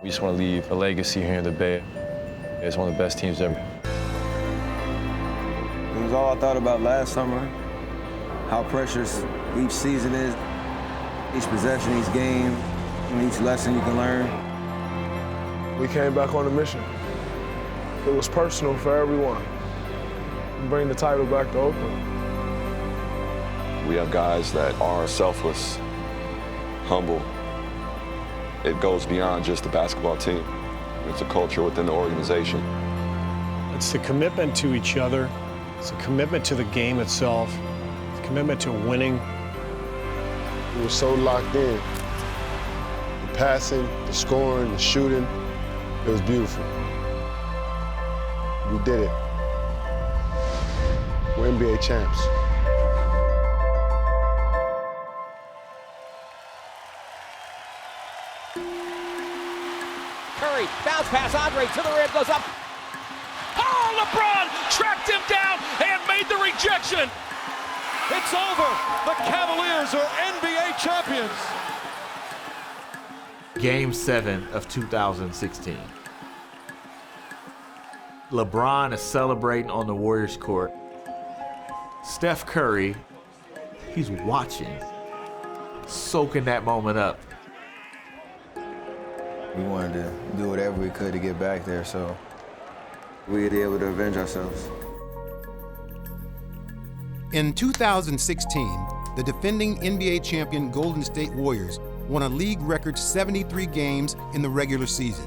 We just want to leave a legacy here in the Bay. It's one of the best teams ever. It was all I thought about last summer, how precious each season is, each possession, each game, and each lesson you can learn. We came back on a mission. It was personal for everyone. Bring the title back to Oakland. We have guys that are selfless, humble. It goes beyond just the basketball team. It's a culture within the organization. It's the commitment to each other. It's a commitment to the game itself. It's a commitment to winning. We were so locked in. The passing, the scoring, the shooting, it was beautiful. We did it. We're NBA champs. Curry, bounce pass, Andre to the rim, goes up. Oh, LeBron tracked him down and made the rejection. It's over. The Cavaliers are NBA champions. Game 7 of 2016. LeBron is celebrating on the Warriors court. Steph Curry, he's watching, soaking that moment up. We wanted to do whatever we could to get back there, so we'd be able to avenge ourselves. In 2016, the defending NBA champion Golden State Warriors won a league record 73 games in the regular season.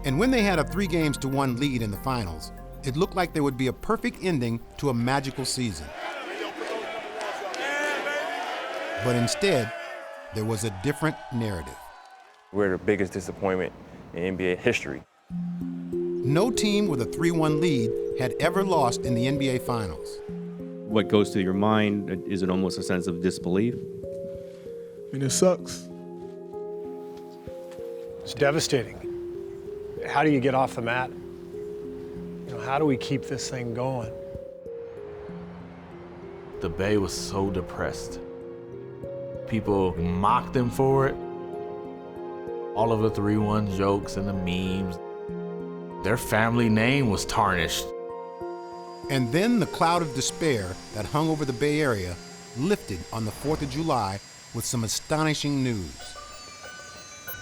And when they had a 3-1 lead in the finals, it looked like there would be a perfect ending to a magical season. But instead, there was a different narrative. We're the biggest disappointment in NBA history. No team with a 3-1 lead had ever lost in the NBA Finals. What goes through your mind? Is it almost a sense of disbelief? I mean, it sucks. It's devastating. How do you get off the mat? You know, how do we keep this thing going? The Bay was so depressed. People mocked them for it. All of the 3-1 jokes and the memes. Their family name was tarnished. And then the cloud of despair that hung over the Bay Area lifted on the 4th of July with some astonishing news.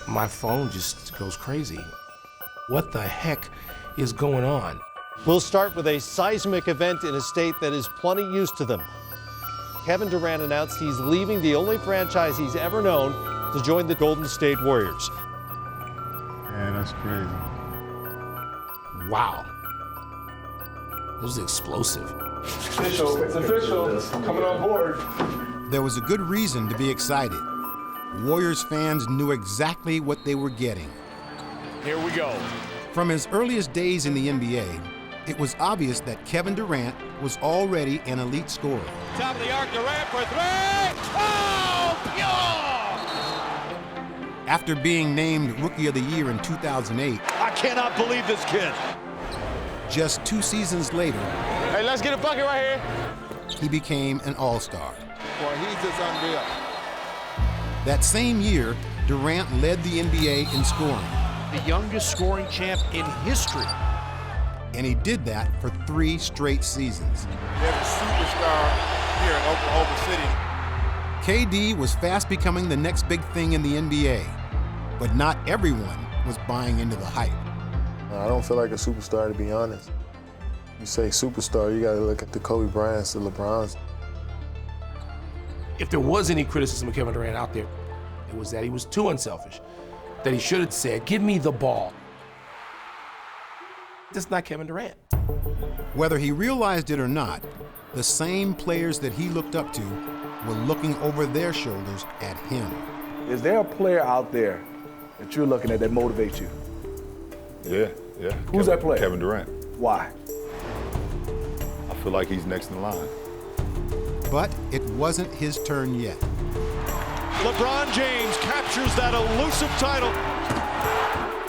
My phone just goes crazy. What the heck is going on? We'll start with a seismic event in a state that is plenty used to them. Kevin Durant announced he's leaving the only franchise he's ever known to join the Golden State Warriors. Man, that's crazy. Wow. This is explosive. Official, it's official. Coming on board. There was a good reason to be excited. Warriors fans knew exactly what they were getting. Here we go. From his earliest days in the NBA, it was obvious that Kevin Durant was already an elite scorer. Top of the arc, Durant for 3. Oh, pure! After being named Rookie of the Year in 2008, I cannot believe this kid. just 2 seasons later, Hey, let's get a bucket right here. he became an All-Star. Boy, he's just unreal. That same year, Durant led the NBA in scoring. The youngest scoring champ in history. And he did that for 3 straight seasons. There's a superstar here in Oklahoma City. KD was fast becoming the next big thing in the NBA, but not everyone was buying into the hype. I don't feel like a superstar, to be honest. You say superstar, you gotta look at the Kobe Bryants, the LeBrons. If there was any criticism of Kevin Durant out there, it was that he was too unselfish, that he should have said, give me the ball. That's not Kevin Durant. Whether he realized it or not, the same players that he looked up to were looking over their shoulders at him. Is there a player out there that you're looking at that motivates you? Yeah. Who's that player? Kevin Durant. Why? I feel like he's next in line. But it wasn't his turn yet. LeBron James captures that elusive title.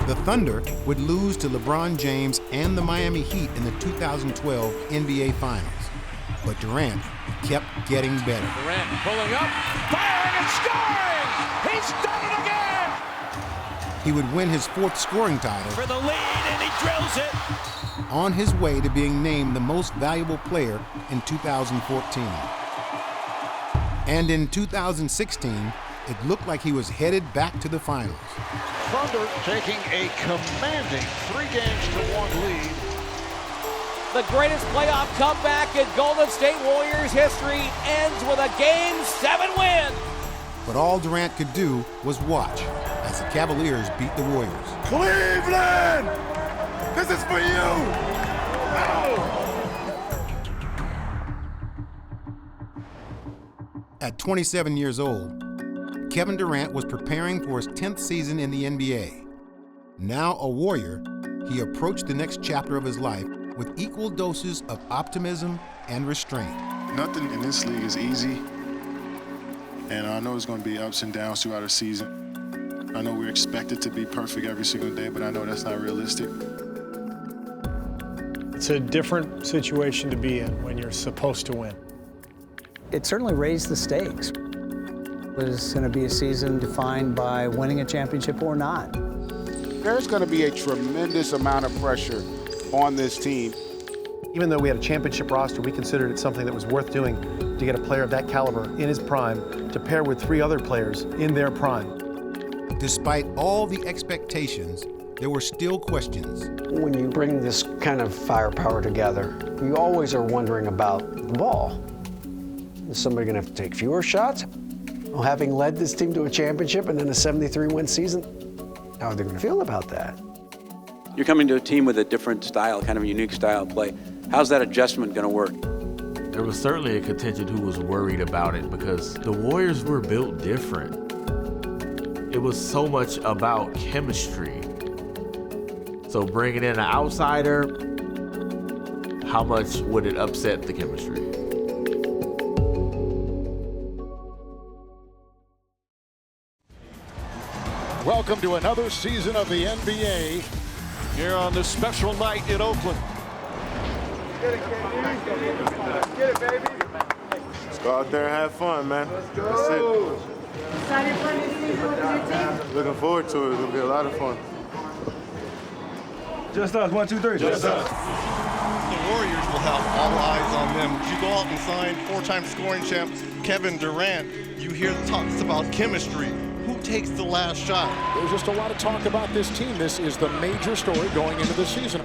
The Thunder would lose to LeBron James and the Miami Heat in the 2012 NBA Finals. But Durant kept getting better. Durant pulling up, firing and scoring! He's done it again! he would win his 4th scoring title For the lead, and he drills it. on his way to being named the most valuable player in 2014. And in 2016, it looked like he was headed back to the finals. Thunder taking a commanding 3-1 lead. The greatest playoff comeback in Golden State Warriors history ends with a Game 7 win. But all Durant could do was watch as the Cavaliers beat the Warriors. Cleveland! This is for you! At 27 years old, Kevin Durant was preparing for his 10th season in the NBA. Now a Warrior, he approached the next chapter of his life with equal doses of optimism and restraint. Nothing in this league is easy, and I know it's going to be ups and downs throughout the season. I know we're expected to be perfect every single day, but I know that's not realistic. It's a different situation to be in when you're supposed to win. It certainly raised the stakes. It was going to be a season defined by winning a championship or not. There's going to be a tremendous amount of pressure on this team. Even though we had a championship roster, we considered it something that was worth doing to get a player of that caliber in his prime to pair with 3 other players in their prime. Despite all the expectations, there were still questions. When you bring this kind of firepower together, you always are wondering about the ball. Is somebody going to have to take fewer shots? Well, having led this team to a championship and then a 73-win season, how are they going to feel about that? You're coming to a team with a different style, kind of a unique style of play. How's that adjustment going to work? There was certainly a contingent who was worried about it because the Warriors were built different. It was so much about chemistry. So bringing in an outsider, how much would it upset the chemistry? Welcome to another season of the NBA here on this special night in Oakland. Get it, KD. Get it, baby. Let's go out there and have fun, man. Let's go. That's it. Excited for this season with your team? Looking forward to it. It'll be a lot of fun. Just us, 1, 2, 3. Just us. The Warriors will have all eyes on them. You go out and sign 4-time scoring champ Kevin Durant. You hear talks about chemistry. Who takes the last shot? There's just a lot of talk about this team. This is the major story going into the season.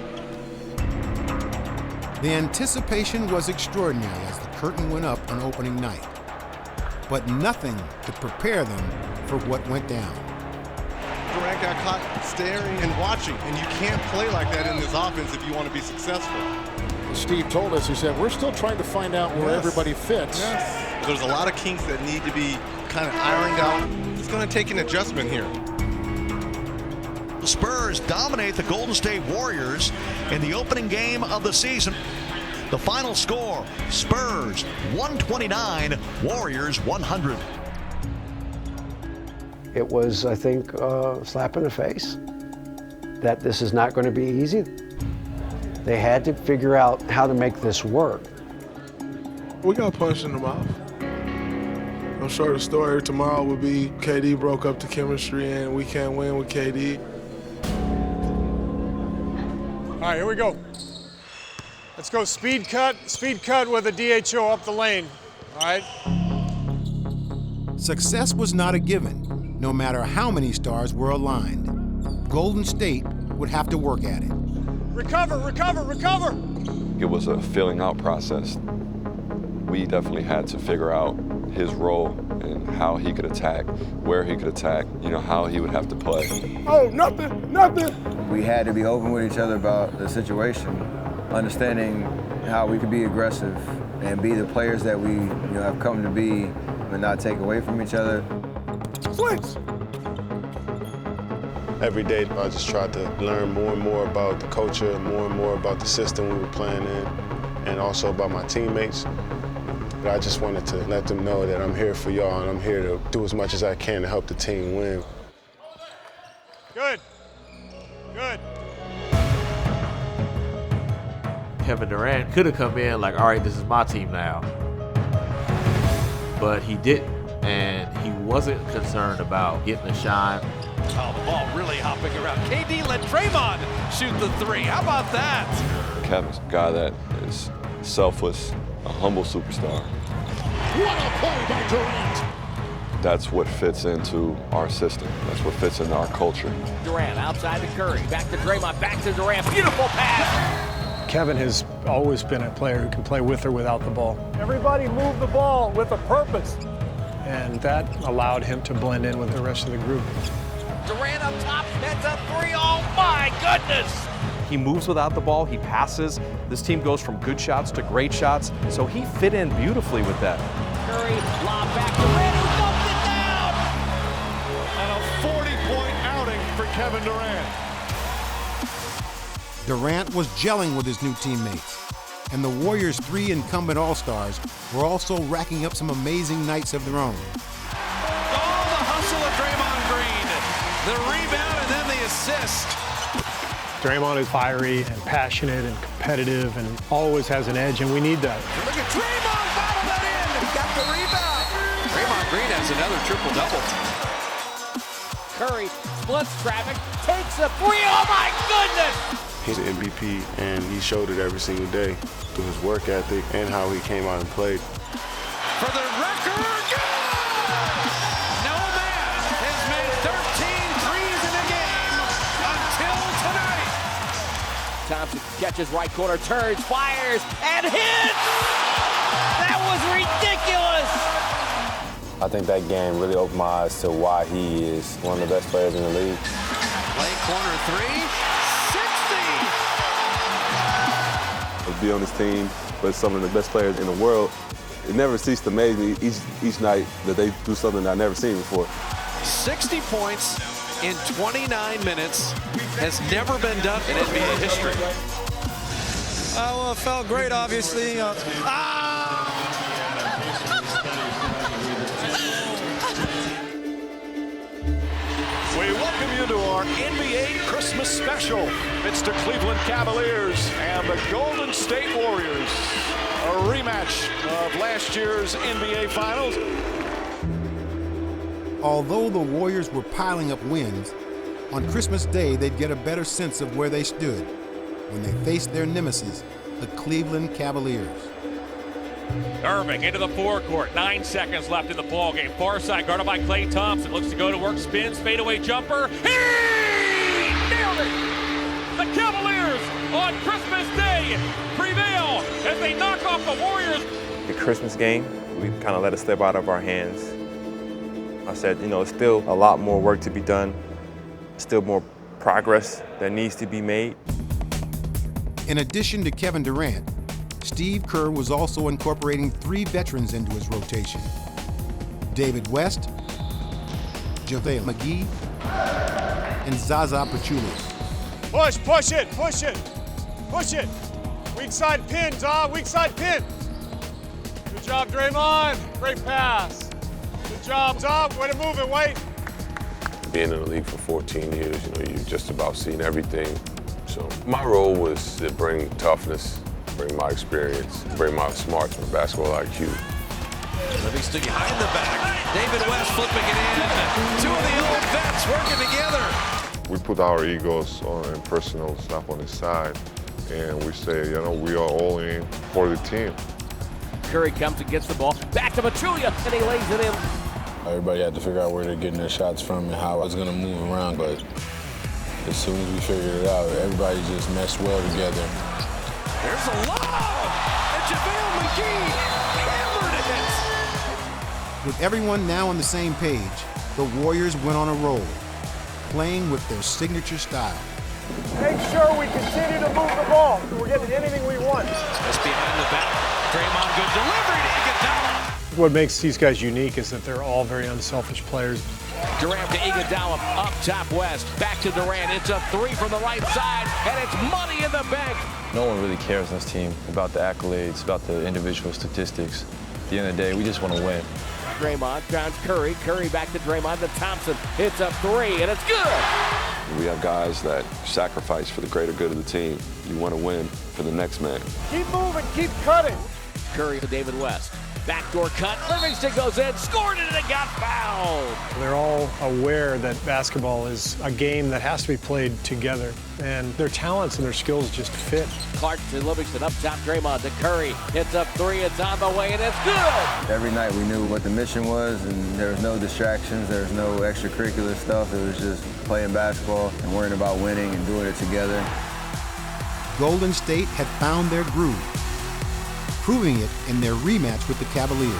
The anticipation was extraordinary as the curtain went up on opening night, but nothing to prepare them for what went down. Durant got caught staring and watching, and you can't play like that in this offense if you want to be successful. Steve told us, he said, we're still trying to find out where everybody fits. Yes. There's a lot of kinks that need to be kind of ironed out. It's going to take an adjustment here. The Spurs dominate the Golden State Warriors in the opening game of the season. The final score, Spurs 129, Warriors 100. It was, I think, a slap in the face that this is not going to be easy. They had to figure out how to make this work. We got punched in the mouth. I'm sure the story tomorrow will be KD broke up the chemistry and we can't win with KD. All right, here we go. Let's go speed cut with a DHO up the lane, all right? Success was not a given, no matter how many stars were aligned. Golden State would have to work at it. Recover, recover, recover! It was a filling out process. We definitely had to figure out his role and how he could attack, where he could attack, how he would have to play. Oh, nothing. We had to be open with each other about the situation, understanding how we could be aggressive and be the players that we have come to be and not take away from each other. Switch! Every day, I just tried to learn more and more about the culture, more and more about the system we were playing in, and also about my teammates. But I just wanted to let them know that I'm here for y'all and I'm here to do as much as I can to help the team win. Good. Good. Kevin Durant could have come in like, all right, this is my team now. But he didn't. and he wasn't concerned about getting a shine. Oh, the ball really hopping around. KD let Draymond shoot the three. How about that? Kevin's a guy that is selfless, a humble superstar. What a play by Durant. That's what fits into our system. That's what fits into our culture. Durant outside to Curry, back to Draymond, back to Durant. Beautiful pass. Kevin has always been a player who can play with or without the ball. Everybody move the ball with a purpose. And that allowed him to blend in with the rest of the group. Durant up top, that's a three. Oh my goodness. He moves without the ball, he passes. This team goes from good shots to great shots, so he fit in beautifully with that. Curry, lob back to Durant, who dumped it down. And a 40-point outing for Kevin Durant. Durant was gelling with his new teammates, and the Warriors' 3 incumbent All-Stars were also racking up some amazing nights of their own. Oh, the hustle of Draymond Green. The rebound and then the assist. Draymond is fiery and passionate and competitive and always has an edge, and we need that. Look at Draymond, bottle that in. He got the rebound. Draymond Green has another triple-double. Curry splits traffic, takes a three. Oh my goodness. He's an MVP, and he showed it every single day through his work ethic and how he came out and played. For the record, no man has made 13 threes in a game until tonight. Thompson catches right corner, turns, fires, and hits! That was ridiculous! I think that game really opened my eyes to why he is one of the best players in the league. Lane corner three, 60! To be on this team with some of the best players in the world, it never ceased to amaze me each night that they do something I've never seen before. 60 points in 29 minutes has never been done in NBA history. Well, it felt great, obviously. We welcome you to our NBA Christmas special. It's the Cleveland Cavaliers and the Golden State Warriors. A rematch of last year's NBA Finals. Although the Warriors were piling up wins, on Christmas Day they'd get a better sense of where they stood when they faced their nemesis, the Cleveland Cavaliers. Irving into the forecourt. 9 seconds left in the ballgame. Far side guarded by Klay Thompson. Looks to go to work. Spins. Fadeaway jumper. He nailed it! The Cavaliers on Christmas Day prevail as they knock off the Warriors. The Christmas game, we kind of let it slip out of our hands. I said, it's still a lot more work to be done. Still more progress that needs to be made. In addition to Kevin Durant, Steve Kerr was also incorporating 3 veterans into his rotation: David West, JaVale McGee, and Zaza Pachulia. Push it. Weak side pin, dog, weak side pin. Good job, Draymond. Great pass. Good job, Dog. Way to move it, White. Being in the league for 14 years, you're just about seeing everything. So my role was to bring toughness, bring my experience, bring my smarts, my basketball IQ. Livingston behind the back. David West flipping it in. 2 of the old vets working together. We put our egos and personal stuff on the side, and we say, we are all in for the team. Curry comes and gets the ball. Back to Pachulia, and he lays it in. Everybody had to figure out where they're getting their shots from and how I was going to move around, but as soon as we figured it out, everybody just meshed well together. There's a lob! And JaVale McGee hammered it! With everyone now on the same page, the Warriors went on a roll, playing with their signature style. Make sure we continue to move the ball so we're getting anything we want. Just behind the back. Draymond, good delivery to Iguodala. What makes these guys unique is that they're all very unselfish players. Durant to Iguodala, up top West. Back to Durant. It's a 3 from the right side, and it's money in the bank. No one really cares on this team about the accolades, about the individual statistics. At the end of the day, we just want to win. Draymond finds Curry. Curry back to Draymond to Thompson. It's a 3, and it's good. We have guys that sacrifice for the greater good of the team. You want to win for the next man. Keep moving, keep cutting. Curry to David West. Backdoor cut, Livingston goes in, scored it, and it got fouled. They're all aware that basketball is a game that has to be played together, and their talents and their skills just fit. Clark to Livingston, up top, Draymond to Curry, hits up three, it's on the way, and it's good! Every night we knew what the mission was, and there was no distractions, there was no extracurricular stuff. It was just playing basketball and worrying about winning and doing it together. Golden State had found their groove, proving it in their rematch with the Cavaliers.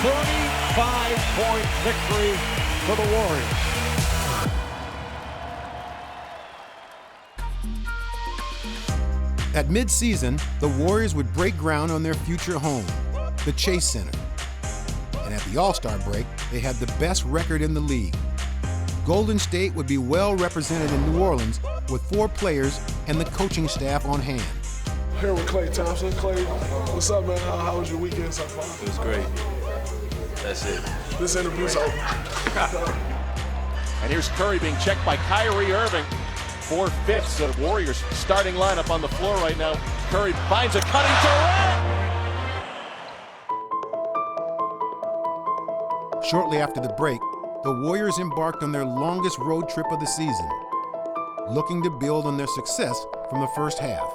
35-point victory for the Warriors. At midseason, the Warriors would break ground on their future home, the Chase Center. And at the All-Star break, they had the best record in the league. Golden State would be well represented in New Orleans with 4 players and the coaching staff on hand. Here with Klay Thompson. Klay, what's up, man? How was your weekend so far? It was great. That's it. This interview's over. And here's Curry being checked by Kyrie Irving. 4/5 of Warriors starting lineup on the floor right now. Curry finds a cutting Durant. Shortly after the break, the Warriors embarked on their longest road trip of the season, looking to build on their success from the first half.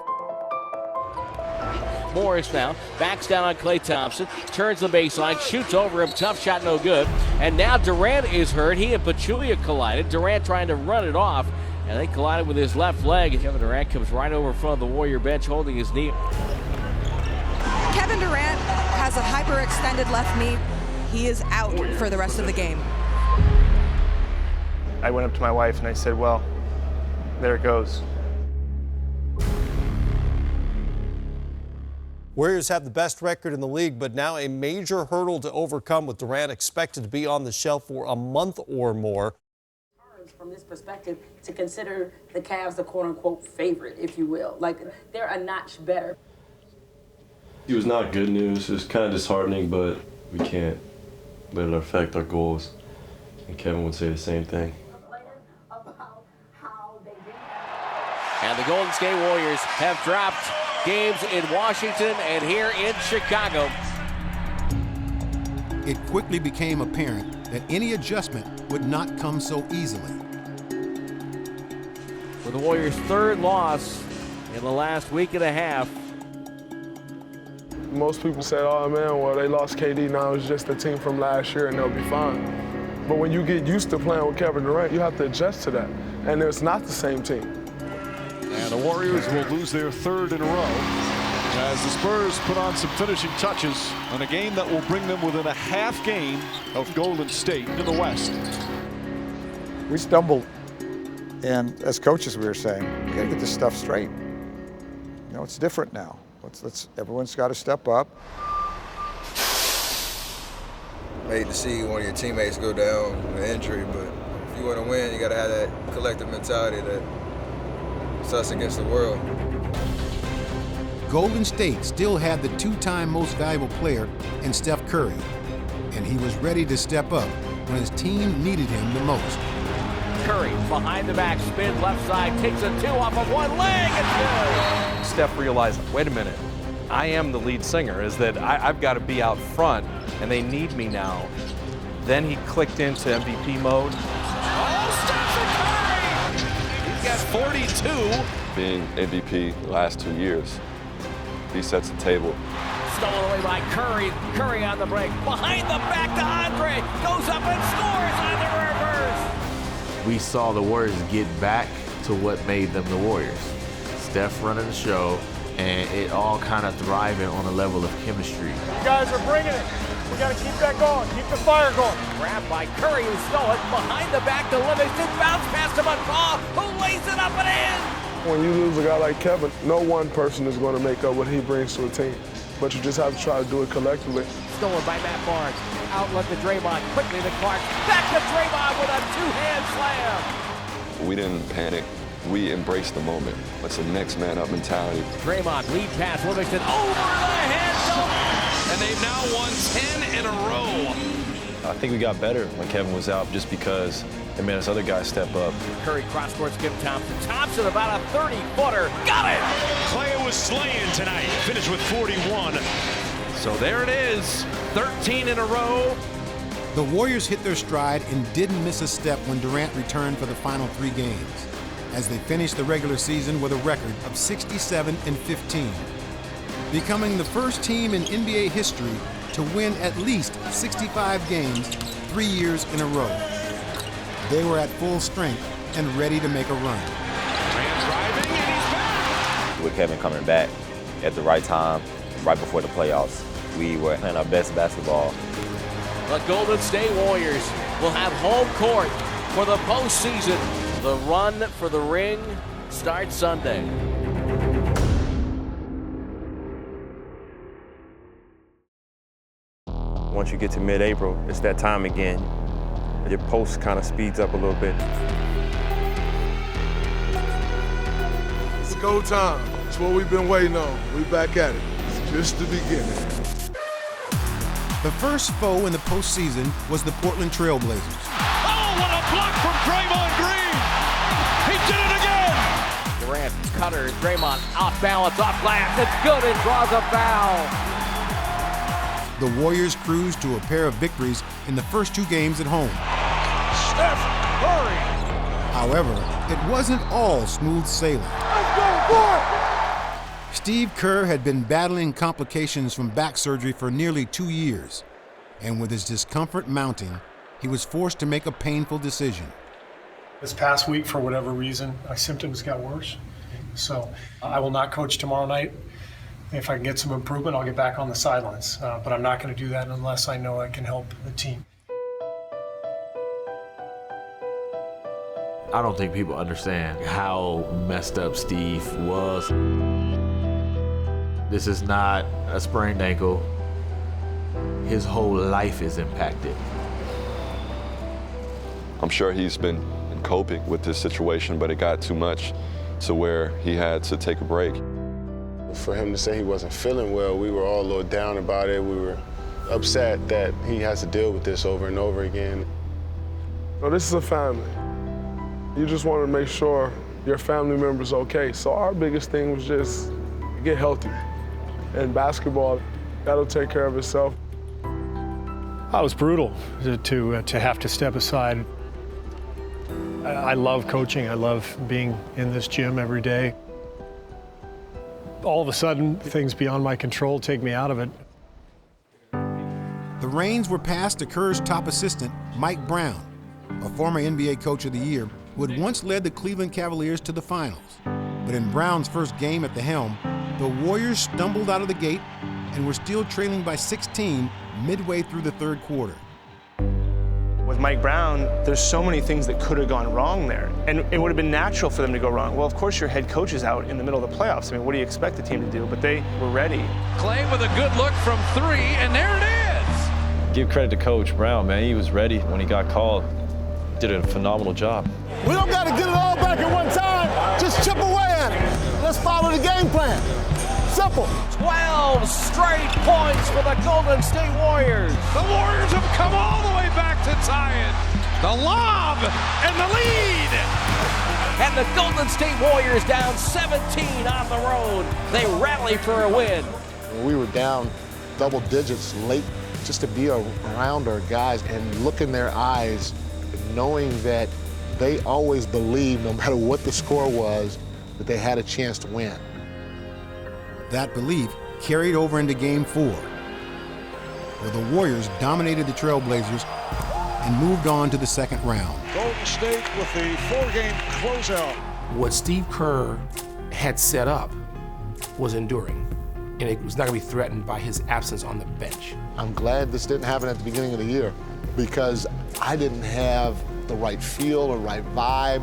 Morris now backs down on Klay Thompson, turns the baseline, shoots over him, tough shot, no good. And now Durant is hurt. He and Pachulia collided. Durant trying to run it off, and they collided with his left leg. Kevin Durant comes right over in front of the Warrior bench holding his knee. Kevin Durant has a hyperextended left knee. He is out for the rest of the game. I went up to my wife and I said, well, there it goes. Warriors have the best record in the league, but now a major hurdle to overcome with Durant expected to be on the shelf for a month or more. From this perspective, to consider the Cavs the quote-unquote favorite, if you will. Like, they're a notch better. It was not good news. It was kind of disheartening, but we can't let it affect our goals. And Kevin would say the same thing. And the Golden State Warriors have dropped games in Washington and here in Chicago. It quickly became apparent that any adjustment would not come so easily. With the Warriors' third loss in the last week and a half. Most people said, oh man, well, they lost KD, now it's just the team from last year and they'll be fine. But when you get used to playing with Kevin Durant, you have to adjust to that. And it's not the same team. And the Warriors will lose their third in a row as the Spurs put on some finishing touches on a game that will bring them within a half game of Golden State in the West. We stumbled, and as coaches we were saying, we got to get this stuff straight. You know, it's different now. Everyone's got to step up. I hate to see one of your teammates go down with an injury, but if you want to win, you got to have that collective mentality that it's us against the world. Golden State still had the 2-time most valuable player in Steph Curry, and he was ready to step up when his team needed him the most. Curry behind the back, spin left side, takes a 2 off of one leg, and 2. Steph realized, wait a minute, I am the lead singer, is that I've got to be out front, and they need me now. Then he clicked into MVP mode. Oh, Steph Curry! He's got 42. Being MVP the last 2 years, he sets the table. Stolen away by Curry. Curry on the break. Behind the back to Andre. Goes up and scores on the reverse. We saw the Warriors get back to what made them the Warriors. Steph running the show, and it all kind of thriving on a level of chemistry. You guys are bringing it. We got to keep that going. Keep the fire going. Grabbed by Curry, who stole it. Behind the back to Livingston. Bounce past him on Paul, who lays it up and in. When you lose a guy like Kevin, no one person is going to make up what he brings to a team. But you just have to try to do it collectively. Stolen by Matt Barnes. Outlet to Draymond. Quickly to Clark. Back to Draymond with a two-hand slam. We didn't panic. We embraced the moment. It's a next man up mentality. Draymond lead pass. Livingston over the head. And they've now won 10 in a row. I think we got better when Kevin was out just because it made us other guys step up. Curry cross court skip Thompson. Thompson about a 30-footer. Got it! Clay was slaying tonight. Finished with 41. So there it is, 13 in a row. The Warriors hit their stride and didn't miss a step when Durant returned for the final 3 games, as they finished the regular season with a record of 67-15, becoming the first team in NBA history to win at least 65 games 3 years in a row. They were at full strength and ready to make a run. Durant driving, and he's back. With Kevin coming back at the right time, right before the playoffs, we were playing our best basketball. The Golden State Warriors will have home court for the postseason. The run for the ring starts Sunday. Once you get to mid-April, it's that time again. Your post kind of speeds up a little bit. It's go time. It's what we've been waiting on. We back at it. It's just the beginning. The first foe in the postseason was the Portland Trail Blazers. Oh, what a block from Draymond Green! He did it again! Durant, cutter, Draymond off balance, off glass. It's good and draws a foul. The Warriors cruised to a pair of victories in the first 2 games at home. Steph Curry! However, it wasn't all smooth sailing. Steve Kerr had been battling complications from back surgery for nearly 2 years, and with his discomfort mounting, he was forced to make a painful decision. This past week, for whatever reason, my symptoms got worse. So I will not coach tomorrow night. If I can get some improvement, I'll get back on the sidelines. But I'm not going to do that unless I know I can help the team. I don't think people understand how messed up Steve was. This is not a sprained ankle. His whole life is impacted. I'm sure he's been coping with this situation, but it got too much to where he had to take a break. For him to say he wasn't feeling well, we were all a little down about it. We were upset that he has to deal with this over and over again. No, this is a family. You just want to make sure your family member's okay. So our biggest thing was just get healthy. And basketball, that'll take care of itself. It was brutal to have to step aside. I love coaching. I love being in this gym every day. All of a sudden, things beyond my control take me out of it. The reins were passed to Kerr's top assistant, Mike Brown, a former NBA Coach of the Year who had once led the Cleveland Cavaliers to the finals. But in Brown's first game at the helm, the Warriors stumbled out of the gate and were still trailing by 16 midway through the 3rd quarter. With Mike Brown, there's so many things that could have gone wrong there. And it would have been natural for them to go wrong. Well, of course, your head coach is out in the middle of the playoffs. I mean, what do you expect the team to do? But they were ready. Clay with a good look from 3, and there it is! Give credit to Coach Brown, man. He was ready when he got called. Did a phenomenal job. We don't got to get it all back at one time. Just chip away at it. Let's follow the game plan. Simple. 12 straight points for the Golden State Warriors. The Warriors have come all the way back to tie it. The lob and the lead. And the Golden State Warriors down 17 on the road. They rally for a win. When we were down double digits late, just to be around our guys and look in their eyes, knowing that they always believed, no matter what the score was, that they had a chance to win. That belief carried over into Game 4, where the Warriors dominated the Trailblazers and moved on to the 2nd round. Golden State with the 4-game closeout. What Steve Kerr had set up was enduring, and it was not going to be threatened by his absence on the bench. I'm glad this didn't happen at the beginning of the year, because I didn't have the right feel or right vibe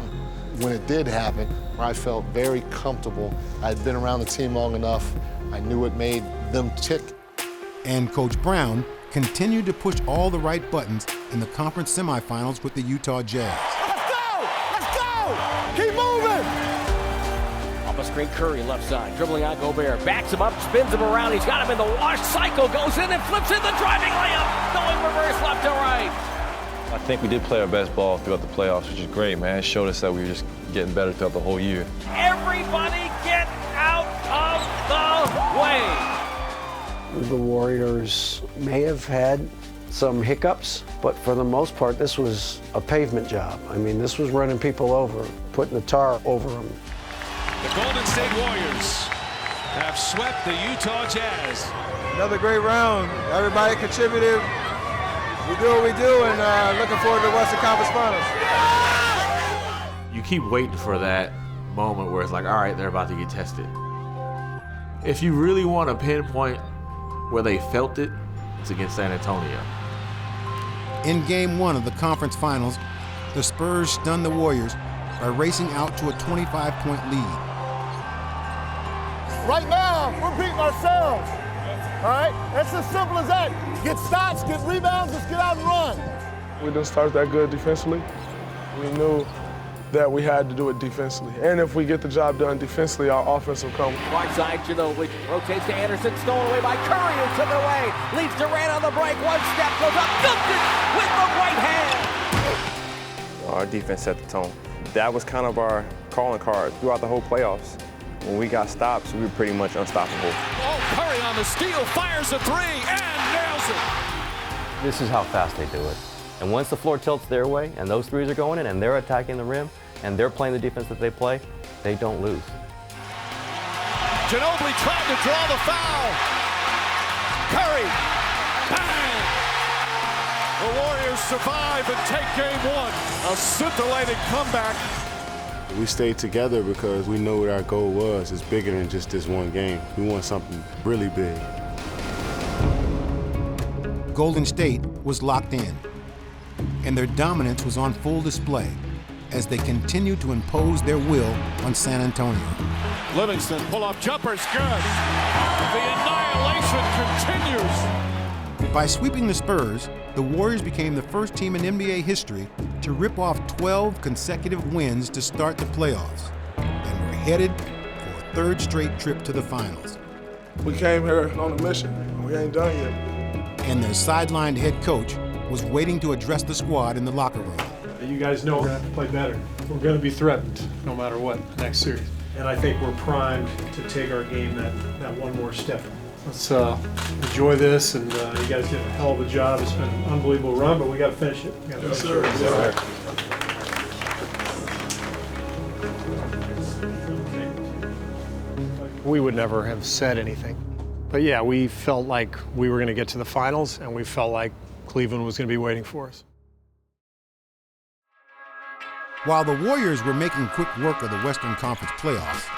when it did happen, where I felt very comfortable. I'd been around the team long enough. I knew it made them tick. And Coach Brown continued to push all the right buttons in the conference semifinals with the Utah Jazz. Let's go! Let's go! Keep moving! Off a screen, Curry left side, dribbling on Gobert, backs him up, spins him around, he's got him in the wash, cycle goes in and flips in the driving layup, going reverse left to right. I think we did play our best ball throughout the playoffs, which is great, man. It showed us that we were just getting better throughout the whole year. Everybody get out of the way. The Warriors may have had some hiccups, but for the most part, this was a pavement job. I mean, this was running people over, putting the tar over them. The Golden State Warriors have swept the Utah Jazz. Another great round. Everybody contributed. We do what we do, and looking forward to the Western Conference Finals. You keep waiting for that moment where it's like, all right, they're about to get tested. If you really want to pinpoint where they felt it, it's against San Antonio. In Game 1 of the conference finals, the Spurs stunned the Warriors by racing out to a 25-point lead. Right now, we're beating ourselves. All right? It's as simple as that. Get stops, get rebounds, let's get out and run. We didn't start that good defensively. We knew that we had to do it defensively. And if we get the job done defensively, our offense will come. Right side, Ginobili rotates to Anderson, stolen away by Curry, and took it away. Leaves Durant on the break, one step, goes up, dunked it with the right hand. Our defense set the tone. That was kind of our calling card throughout the whole playoffs. When we got stops, we were pretty much unstoppable. Oh, Curry on the steal, fires a three, and nails it. This is how fast they do it. And once the floor tilts their way, and those threes are going in, and they're attacking the rim, and they're playing the defense that they play, they don't lose. Ginobili tried to draw the foul. Curry, bang! The Warriors survive and take game one. A scintillating comeback. We stayed together because we knew what our goal was. It's bigger than just this one game. We want something really big. Golden State was locked in, and their dominance was on full display as they continued to impose their will on San Antonio. Livingston, pull-up jumper's good. The annihilation continues. By sweeping the Spurs, the Warriors became the first team in NBA history to rip off 12 consecutive wins to start the playoffs, and were headed for a third straight trip to the finals. We came here on a mission. We ain't done yet. And their sidelined head coach was waiting to address the squad in the locker room. You guys know we're going to have to play better. We're going to be threatened no matter what next series. And I think we're primed to take our game that one more step. Let's enjoy this, and you guys did a hell of a job. It's been an unbelievable run, but we got to finish it. Yes, sir. Yes, sir. We would never have said anything. But yeah, we felt like we were going to get to the finals, and we felt like Cleveland was going to be waiting for us. While the Warriors were making quick work of the Western Conference playoffs,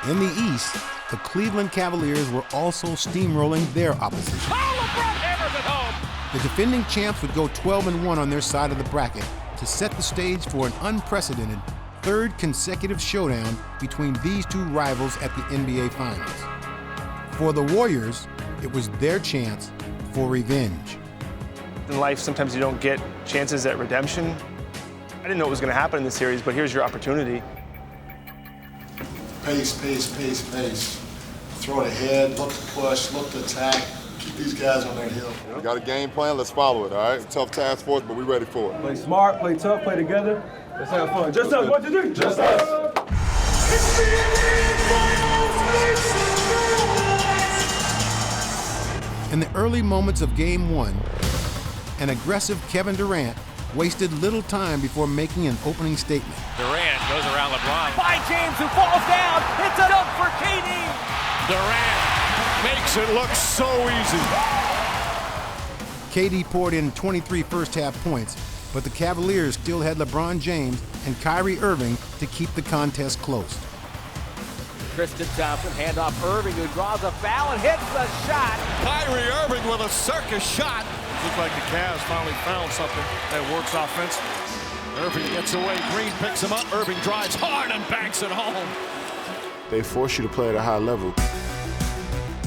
in the East, the Cleveland Cavaliers were also steamrolling their opposition. The defending champs would go 12-1 on their side of the bracket to set the stage for an unprecedented third consecutive showdown between these two rivals at the NBA Finals. For the Warriors, it was their chance for revenge. In life, sometimes you don't get chances at redemption. I didn't know what was going to happen in this series, but here's your opportunity. Pace, pace, pace, pace. Throw it ahead, look to push, look to attack. Keep these guys on their heel. We got a game plan, let's follow it, all right? Tough task for us, but we're ready for it. Play smart, play tough, play together. Let's have fun. Just us, 1, 2, 3. Just us. In the early moments of Game 1, an aggressive Kevin Durant wasted little time before making an opening statement. Durant goes around LeBron. By James, who falls down. It's a dunk for KD. Durant makes it look so easy. KD poured in 23 first-half points, but the Cavaliers still had LeBron James and Kyrie Irving to keep the contest close. Tristan Thompson, handoff Irving, who draws a foul and hits the shot. Kyrie Irving with a circus shot. Looks like the Cavs finally found something that works offensively. Irving gets away, Green picks him up, Irving drives hard and banks it home. They force you to play at a high level.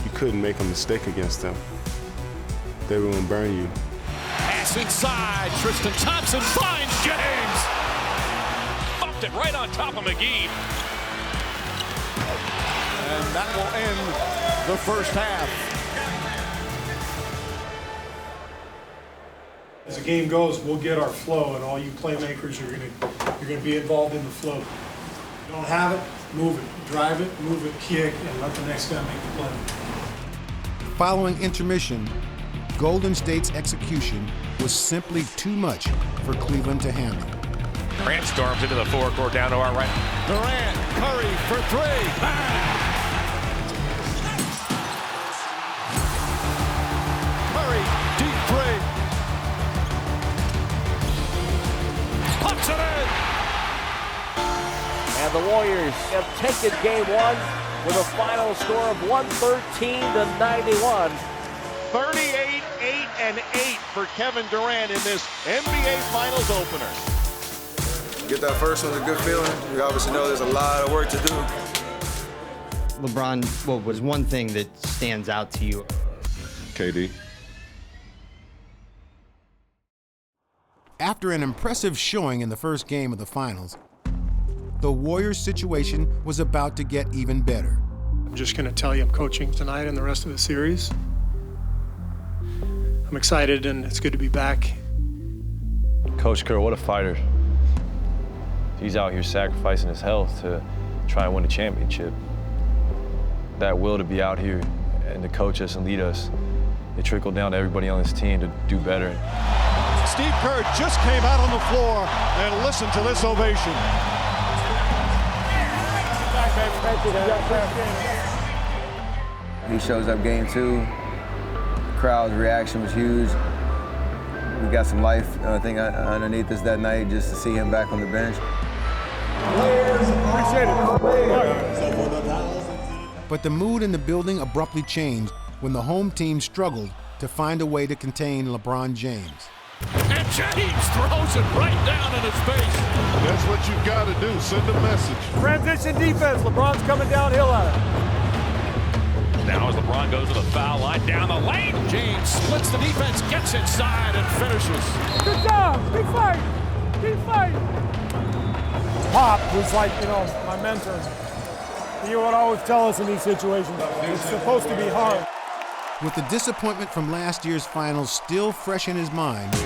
You couldn't make a mistake against them. They were going to burn you. Pass inside, Tristan Thompson finds James. Bumped it right on top of McGee. And that will end the first half. As the game goes, we'll get our flow, and all you playmakers you're gonna be involved in the flow. You don't have it, move it, drive it, move it, kick, and let the next guy make the play. Following intermission, Golden State's execution was simply too much for Cleveland to handle. Durant storms into the forecourt down to our right. Durant, Curry for three. Curry, deep three. Puts it in. And the Warriors have taken game one with a final score of 113-91. 38-8-8 for Kevin Durant in this NBA Finals opener. Get that first one's a good feeling. We obviously know there's a lot of work to do. LeBron, what was one thing that stands out to you? KD. After an impressive showing in the first game of the finals, the Warriors' situation was about to get even better. I'm just going to tell you I'm coaching tonight and the rest of the series. I'm excited, and it's good to be back. Coach Kerr, what a fighter. He's out here sacrificing his health to try and win a championship. That will to be out here and to coach us and lead us, it trickled down to everybody on this team to do better. Steve Kerr just came out on the floor and listened to this ovation. He shows up game two. The crowd's reaction was huge. We got some life, I think, underneath us that night just to see him back on the bench. But the mood in the building abruptly changed when the home team struggled to find a way to contain LeBron James. And James throws it right down in his face. That's what you've got to do, send a message. Transition defense, LeBron's coming downhill at it. Now as LeBron goes to the foul line, down the lane, James splits the defense, gets inside and finishes. Good job, big fight, big fight. Pop was like, my mentor. He would always tell us in these situations, it's supposed to be hard. With the disappointment from last year's finals still fresh in his mind,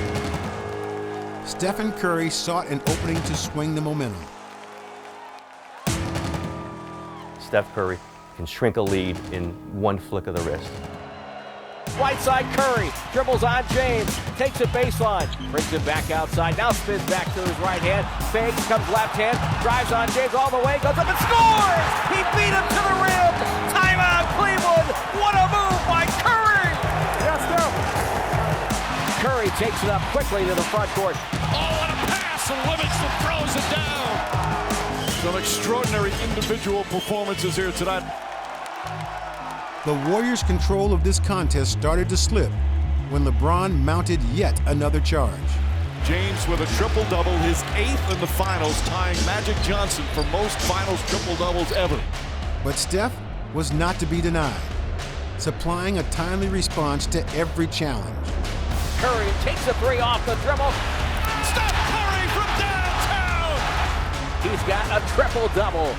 Stephen Curry sought an opening to swing the momentum. Steph Curry can shrink a lead in one flick of the wrist. Right side Curry, dribbles on James, takes a baseline, brings it back outside, now spins back to his right hand, fake, comes left hand, drives on James all the way, goes up and scores! He beat him to the rim! Timeout Cleveland! What a move by Curry! Yes, sir. Curry takes it up quickly to the front court. Oh, what a pass, and Livingston throws it down! Some extraordinary individual performances here tonight. The Warriors' control of this contest started to slip when LeBron mounted yet another charge. James with a triple-double, his 8th in the finals, tying Magic Johnson for most finals triple-doubles ever. But Steph was not to be denied, supplying a timely response to every challenge. Curry takes a three off the dribble. Steph Curry from downtown! He's got a triple-double.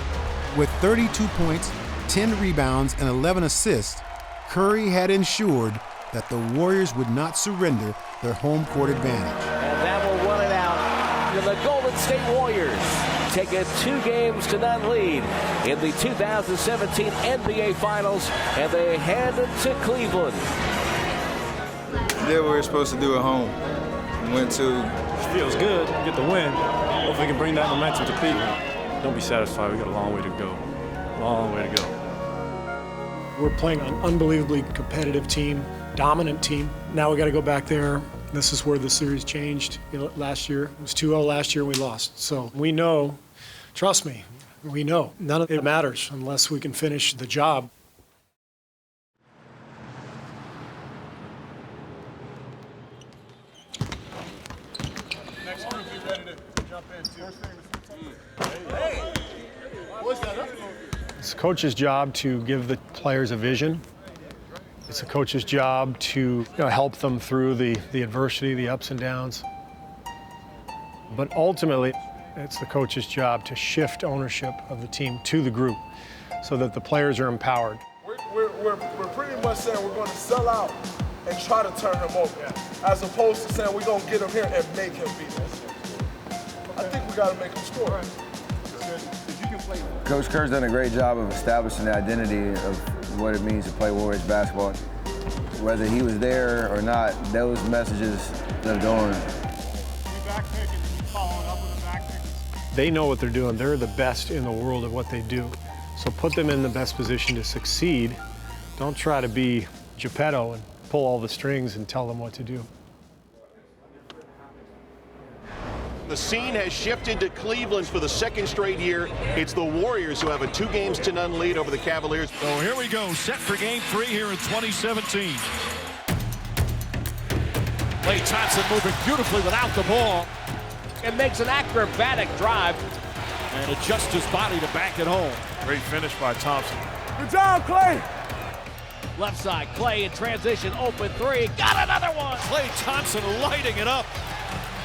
With 32 points, 10 rebounds, and 11 assists, Curry had ensured that the Warriors would not surrender their home court advantage. And that will run it out. And the Golden State Warriors take a 2-0 lead in the 2017 NBA Finals, and they hand it to Cleveland. We did what we were supposed to do at home. We went to... It feels good to get the win. Hopefully we can bring that momentum to Cleveland. Don't be satisfied, we got a long way to go. Long way to go. We're playing an unbelievably competitive team, dominant team. Now we got to go back there. This is where the series changed. Last year, it was 2-0 last year, and we lost. So we know, trust me, we know. None of it matters unless we can finish the job. Next one, be ready to jump in. It's a coach's job to give the players a vision. It's a coach's job to help them through the adversity, the ups and downs. But ultimately, it's the coach's job to shift ownership of the team to the group so that the players are empowered. We're pretty much saying we're going to sell out and try to turn him over, as opposed to saying we're going to get him here and make him beat us. I think we got to make him score. Coach Kerr's done a great job of establishing the identity of what it means to play Warriors basketball. Whether he was there or not, those messages lived on. They know what they're doing. They're the best in the world at what they do. So put them in the best position to succeed. Don't try to be Geppetto and pull all the strings and tell them what to do. The scene has shifted to Cleveland for the second straight year. It's the Warriors who have a 2-0 lead over the Cavaliers. So here we go, set for game 3 here in 2017. Klay Thompson moving beautifully without the ball. And makes an acrobatic drive. And adjusts his body to back it home. Great finish by Thompson. Good job, Klay! Left side, Klay in transition, open 3. Got another one! Klay Thompson lighting it up.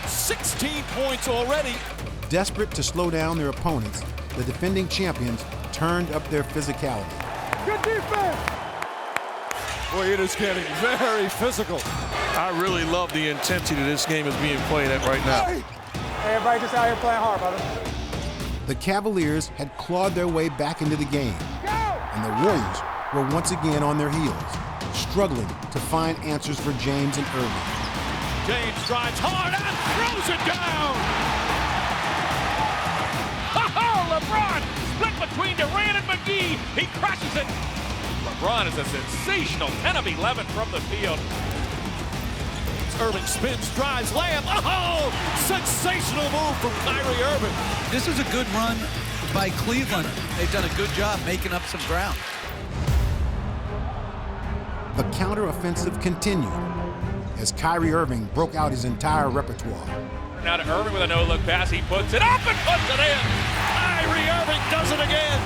16 points already. Desperate to slow down their opponents, the defending champions turned up their physicality. Good defense! Boy, it is getting very physical. I really love the intensity that this game is being played at right now. Hey, everybody just out here playing hard, brother. The Cavaliers had clawed their way back into the game, and the Warriors were once again on their heels, struggling to find answers for James and Irving. James drives hard and throws it down! Oh, LeBron split between Durant and McGee. He crushes it. LeBron is a sensational 10 of 11 from the field. Irving spins, drives, layup. Oh, sensational move from Kyrie Irving. This is a good run by Cleveland. They've done a good job making up some ground. The counteroffensive continued as Kyrie Irving broke out his entire repertoire. Now to Irving with a no-look pass. He puts it up and puts it in. Kyrie Irving does it again.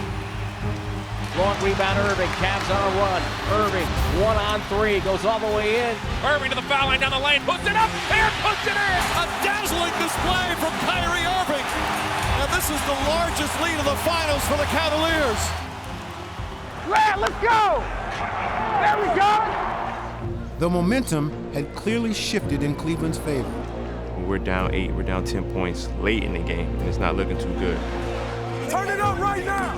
Long rebound, Irving. Cavs on a run. Irving, 1-on-3, goes all the way in. Irving to the foul line down the lane, puts it up, and puts it in. A dazzling display from Kyrie Irving. And this is the largest lead of the finals for the Cavaliers. Let's go! There we go! The momentum had clearly shifted in Cleveland's favor. We're down 8, we're down 10 points late in the game, and it's not looking too good. Turn it up right now!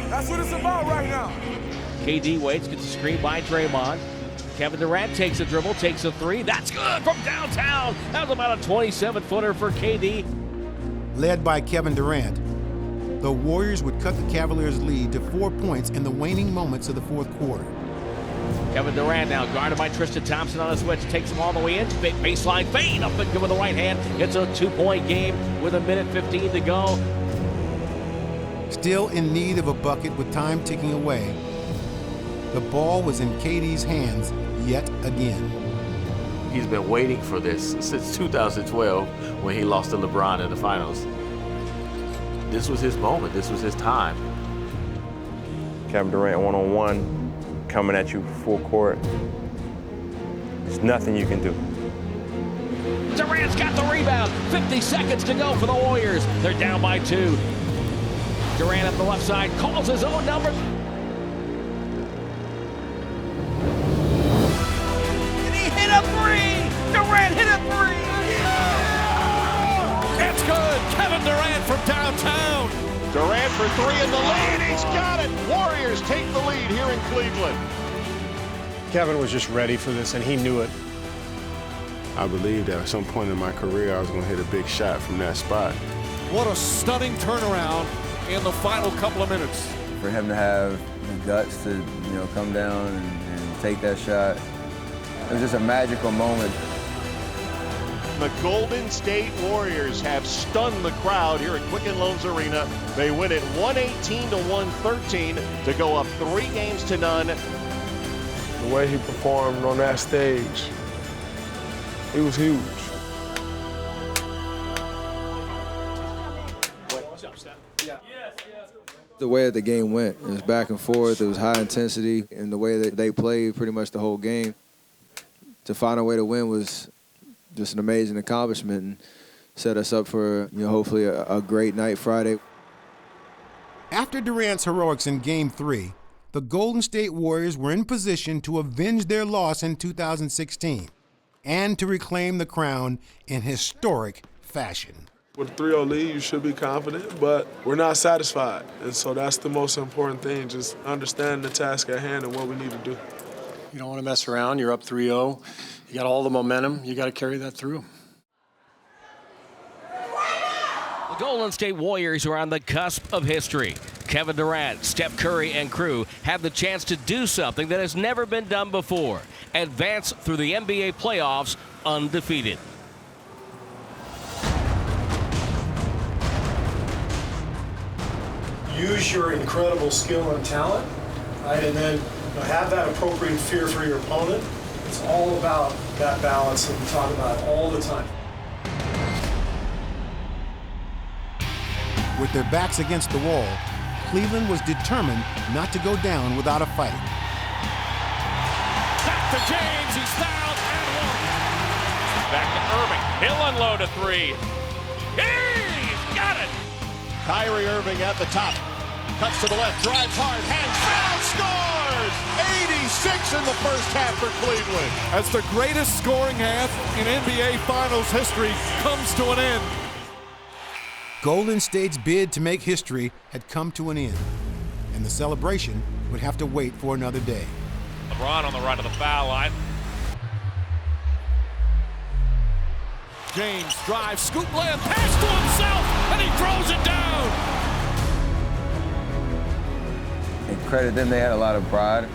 That's what it's about right now. KD waits, gets a screen by Draymond. Kevin Durant takes a dribble, takes a 3. That's good from downtown. That was about a 27-footer for KD. Led by Kevin Durant, the Warriors would cut the Cavaliers' lead to 4 points in the waning moments of the fourth quarter. Kevin Durant now guarded by Tristan Thompson on a switch, takes him all the way in. Big baseline fade up and good with the right hand. It's a 2-point game with 1:15 to go. Still in need of a bucket with time ticking away, the ball was in KD's hands yet again. He's been waiting for this since 2012 when he lost to LeBron in the finals. This was his moment. This was his time. Kevin Durant one-on-one, coming at you full court. There's nothing you can do. Durant's got the rebound. 50 seconds to go for the Warriors. They're down by 2. Durant up the left side, calls his own number. And he hit a 3! Durant hit a 3! It's good! Kevin Durant from downtown. Durant for 3 in the lead. He's got it. Warriors take the lead here in Cleveland. Kevin was just ready for this, and he knew it. I believed that at some point in my career I was going to hit a big shot from that spot. What a stunning turnaround in the final couple of minutes. For him to have the guts to, come down and take that shot, it was just a magical moment. The Golden State Warriors have stunned the crowd here at Quicken Loans Arena. They win it 118-113 to go up 3-0. The way he performed on that stage, it was huge. The way that the game went, it was back and forth, it was high intensity, and the way that they played pretty much the whole game, to find a way to win was just an amazing accomplishment and set us up for, hopefully a great night Friday. After Durant's heroics in Game 3, the Golden State Warriors were in position to avenge their loss in 2016 and to reclaim the crown in historic fashion. With a 3-0 lead, you should be confident, but we're not satisfied. And so that's the most important thing, just understanding the task at hand and what we need to do. You don't want to mess around. You're up 3-0. You got all the momentum. You got to carry that through. The Golden State Warriors are on the cusp of history. Kevin Durant, Steph Curry, and crew have the chance to do something that has never been done before. Advance through the NBA playoffs undefeated. Use your incredible skill and talent, right? And then have that appropriate fear for your opponent. It's all about that balance that we talk about all the time. With their backs against the wall, Cleveland was determined not to go down without a fight. Back to James, he's fouled and one. Back to Irving, he'll unload a three. He's got it! Kyrie Irving at the top. Cuts to the left, drives hard, hands foul, scores! 86 in the first half for Cleveland. As the greatest scoring half in NBA Finals history comes to an end. Golden State's bid to make history had come to an end, and the celebration would have to wait for another day. LeBron on the right of the foul line. James drives, scoop layup, pass to himself, and he throws it down. And credit them, they had a lot of pride.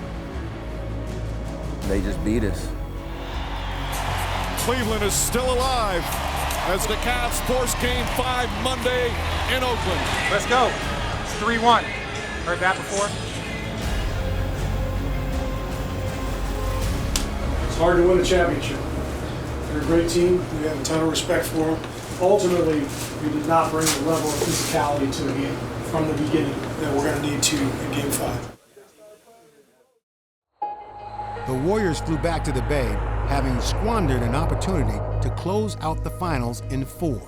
They just beat us. Cleveland is still alive as the Cavs force Game 5 Monday in Oakland. Let's go. It's 3-1. Heard that before? It's hard to win a championship. They're a great team. We have a ton of respect for them. Ultimately, we did not bring the level of physicality to the game from the beginning that we're going to need to in Game 5. The Warriors flew back to the Bay, having squandered an opportunity to close out the finals in 4.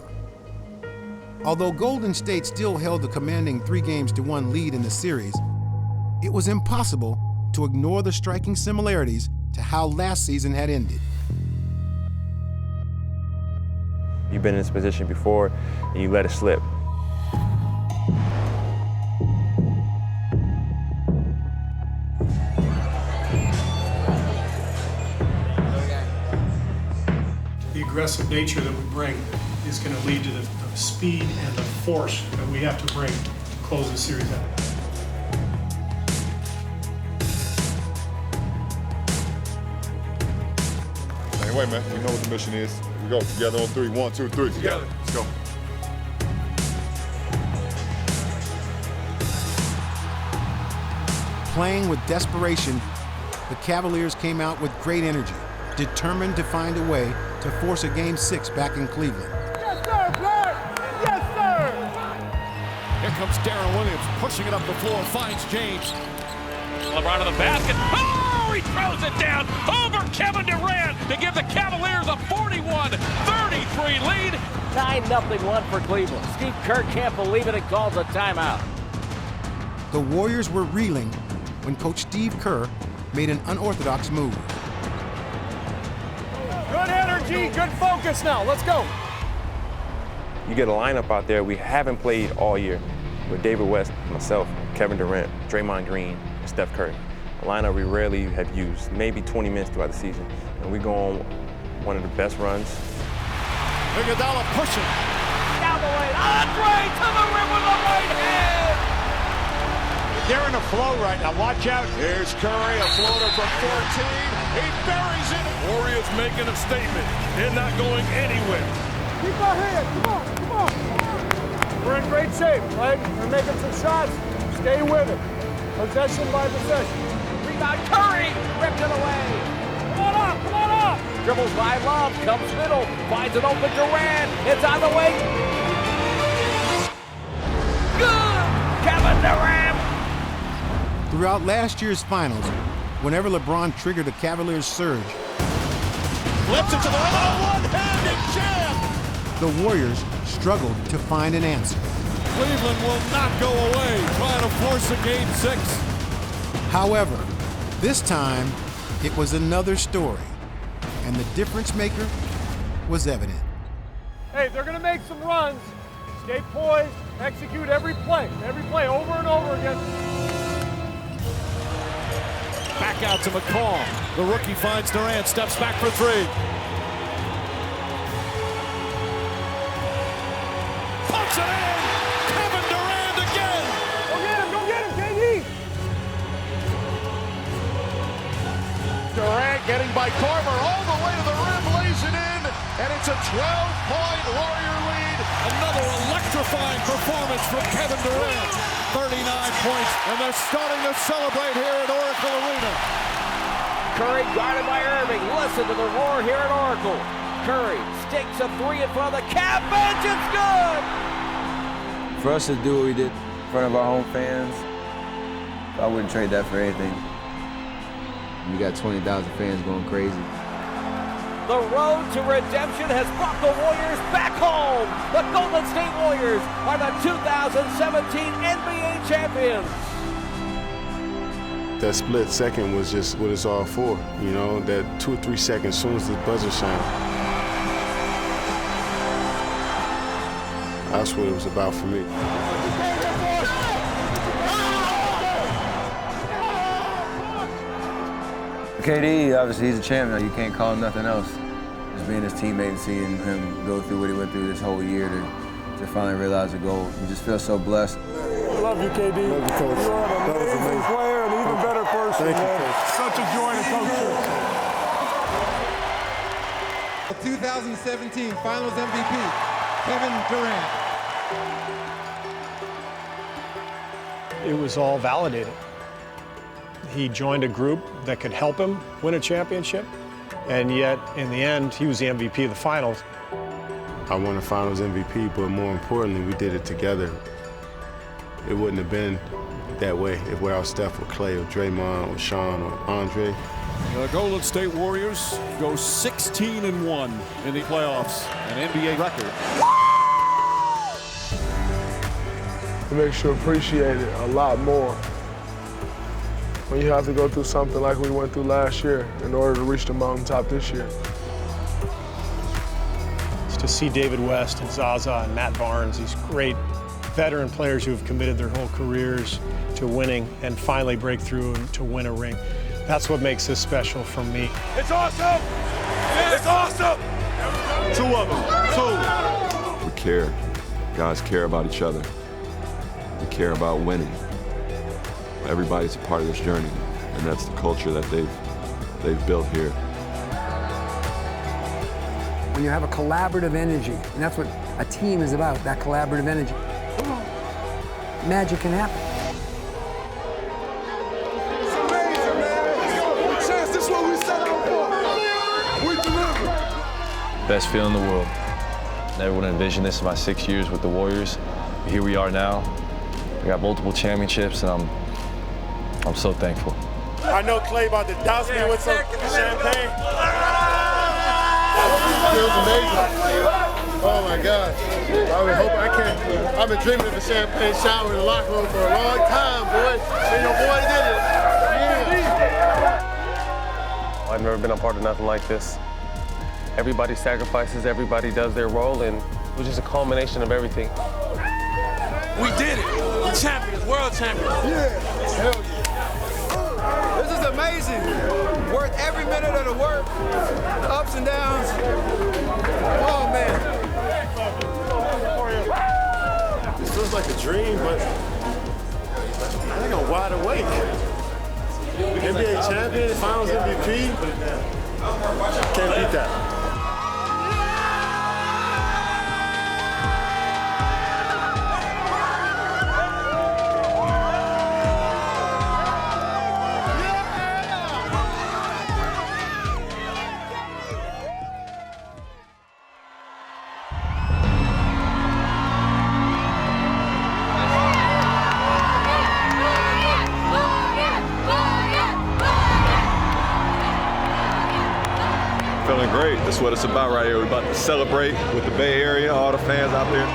Although Golden State still held the commanding 3-1 lead in the series, it was impossible to ignore the striking similarities to how last season had ended. You've been in this position before, and you let it slip. The aggressive nature that we bring is going to lead to the speed and the force that we have to bring to close the series out. Hey, wait, man. We know what the mission is. We go together on 3. 1, 2, 3. Together. Let's go. Playing with desperation, the Cavaliers came out with great energy, determined to find a way to force a Game 6 back in Cleveland. Yes, sir, Clark! Yes, sir! Here comes Darren Williams, pushing it up the floor, finds James. LeBron to the basket. Oh, he throws it down over Kevin Durant to give the Cavaliers a 41-33 lead. 9-0 for Cleveland. Steve Kerr can't believe it and calls a timeout. The Warriors were reeling when Coach Steve Kerr made an unorthodox move. Good energy, good focus now. Let's go. You get a lineup out there we haven't played all year with David West, myself, Kevin Durant, Draymond Green, and Steph Curry. A lineup we rarely have used, maybe 20 minutes throughout the season. And we go on one of the best runs. Iguodala pushing. Down the lane. Andre to the rim with the right hand. They're in a flow right now. Watch out. Here's Curry, a floater from 14. He buries it. Warriors making a statement. They're not going anywhere. Keep our head. Come on. We're in great shape, right? We're making some shots. Stay with it. Possession by possession. Rebound, Curry ripped it away. Come on up. Dribbles by Love, comes middle, finds an open Durant. It's on the way. Good! Kevin Durant! Throughout last year's finals, whenever LeBron triggered a Cavaliers surge, Flips it to the right, one-handed jam! the Warriors struggled to find an answer. Cleveland will not go away, trying to force a Game 6. However, this time it was another story, and the difference maker was evident. Hey, they're going to make some runs. Stay poised, execute every play over and over again. Back out to McCall. The rookie finds Durant, steps back for three. Puts it in! Kevin Durant again! Go get him, KD! Durant getting by Carver all the way to the rim, lays it in, and it's a 12-point Warrior lead. Another electrifying performance from Kevin Durant. 39 points, and they're starting to celebrate here at Oracle Arena. Curry guarded by Irving. Listen to the roar here at Oracle. Curry stakes a three in front of the Cavs bench. It's good! For us to do what we did in front of our home fans, I wouldn't trade that for anything. You got 20,000 fans going crazy. The road to redemption has brought the Warriors back home. The Golden State Warriors are the 2017 NBA champions. That split second was just what it's all for. You know, that 2 or 3 seconds as soon as the buzzer sounded. That's what it was about for me. KD, obviously, he's a champion. You can't call him nothing else. Just being his teammate and seeing him go through what he went through this whole year to finally realize the goal. You just feel so blessed. Love you, KD. Love you, Coach. You are an amazing player and even better person, man. Such a joy to coach you. The 2017 Finals MVP, Kevin Durant. It was all validated. He joined a group that could help him win a championship, and yet, in the end, he was the MVP of the finals. I won the Finals MVP, but more importantly, we did it together. It wouldn't have been that way if without Steph or Clay or Draymond or Sean or Andre. The Golden State Warriors go 16-1 in the playoffs, an NBA record. It makes you appreciate it a lot more when you have to go through something like we went through last year in order to reach the mountaintop this year. To see David West and Zaza and Matt Barnes, these great veteran players who have committed their whole careers to winning and finally break through and to win a ring. That's what makes this special for me. It's awesome! It's awesome! 2 of them, 2. We care. Guys care about each other. We care about winning. Everybody's a part of this journey, and that's the culture that they've built here. When you have a collaborative energy, and that's what a team is about, that collaborative energy, magic can happen. It's amazing, man. Chance, this is what we set out for. We delivered. Best feeling in the world. Never would have envisioned this in my 6 years with the Warriors. But here we are now. We got multiple championships, and I'm so thankful. I know Clay about to douse me with some champagne. Feels amazing. Oh my God. I've been dreaming of a champagne shower in the locker room for a long time, boy. And your boy did it. Yeah. I've never been a part of nothing like this. Everybody sacrifices, everybody does their role, and it was just a culmination of everything. We did it! We're champions, world champions. Yeah. Hell yeah. This is amazing. Worth every minute of the work, the ups and downs. Oh, man. It feels like a dream, but I think I'm wide awake. NBA champion, Finals MVP. Can't beat that. Feeling great. That's what it's about right here. We're about to celebrate with the Bay Area, all the fans out there.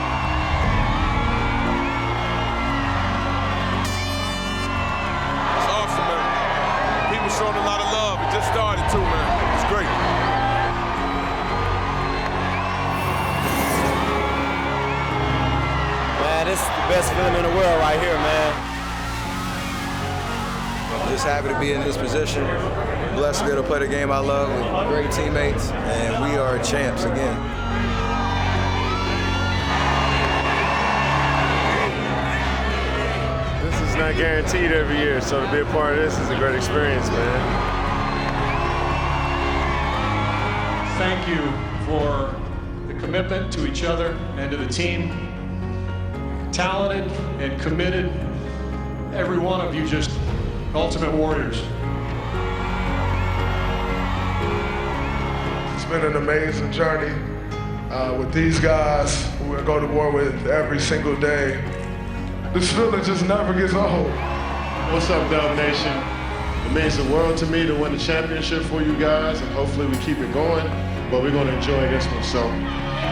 this is the best feeling in the world right here, man. I'm just happy to be in this position. Blessed to be able to play the game I love with great teammates, and we are champs again. This is not guaranteed every year, so to be a part of this is a great experience, man. Thank you for the commitment to each other and to the team. Talented and committed, every one of you just ultimate warriors. It's been an amazing journey with these guys who we go to war with every single day. This feeling just never gets old. What's up, Dub Nation? It means the world to me to win the championship for you guys, and hopefully we keep it going, but we're going to enjoy this one. So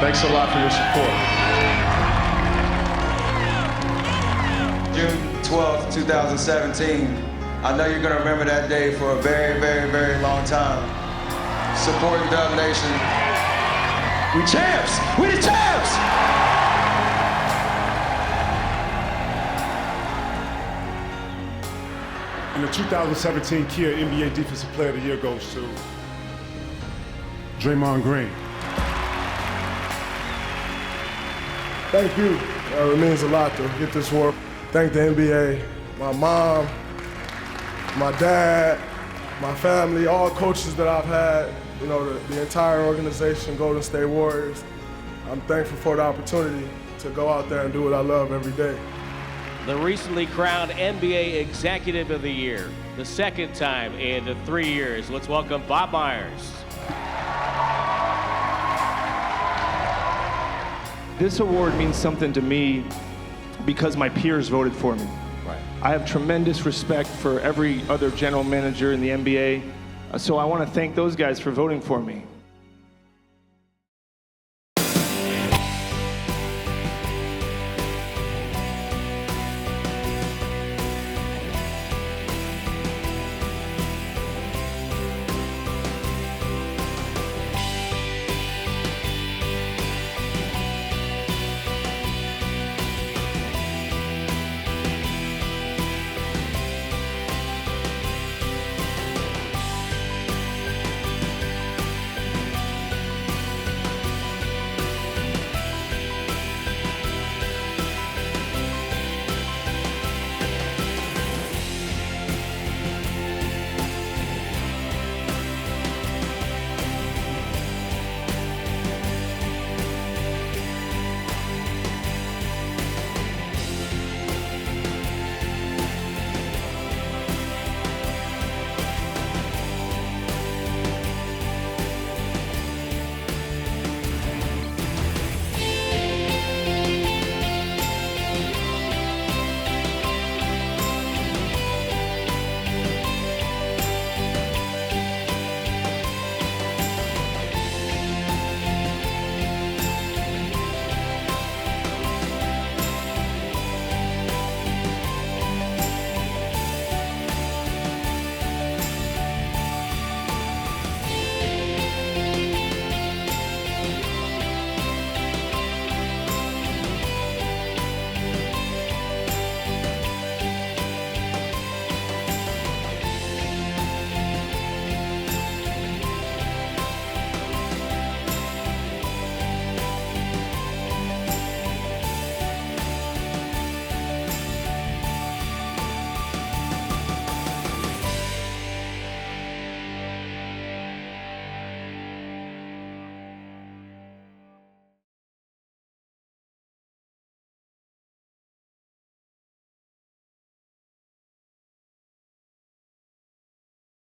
thanks a lot for your support. June 12th, 2017. I know you're going to remember that day for a very, very, very long time. Supporting Dub Nation. We champs! We the champs! And the 2017 Kia NBA Defensive Player of the Year goes to Draymond Green. Thank you. It means a lot to get this work. Thank the NBA, my mom, my dad, my family, all coaches that I've had, you know, the entire organization, Golden State Warriors. I'm thankful for the opportunity to go out there and do what I love every day. The recently crowned NBA Executive of the Year, the second time in 3 years. Let's welcome Bob Myers. This award means something to me because my peers voted for me. Right. I have tremendous respect for every other general manager in the NBA, so I want to thank those guys for voting for me.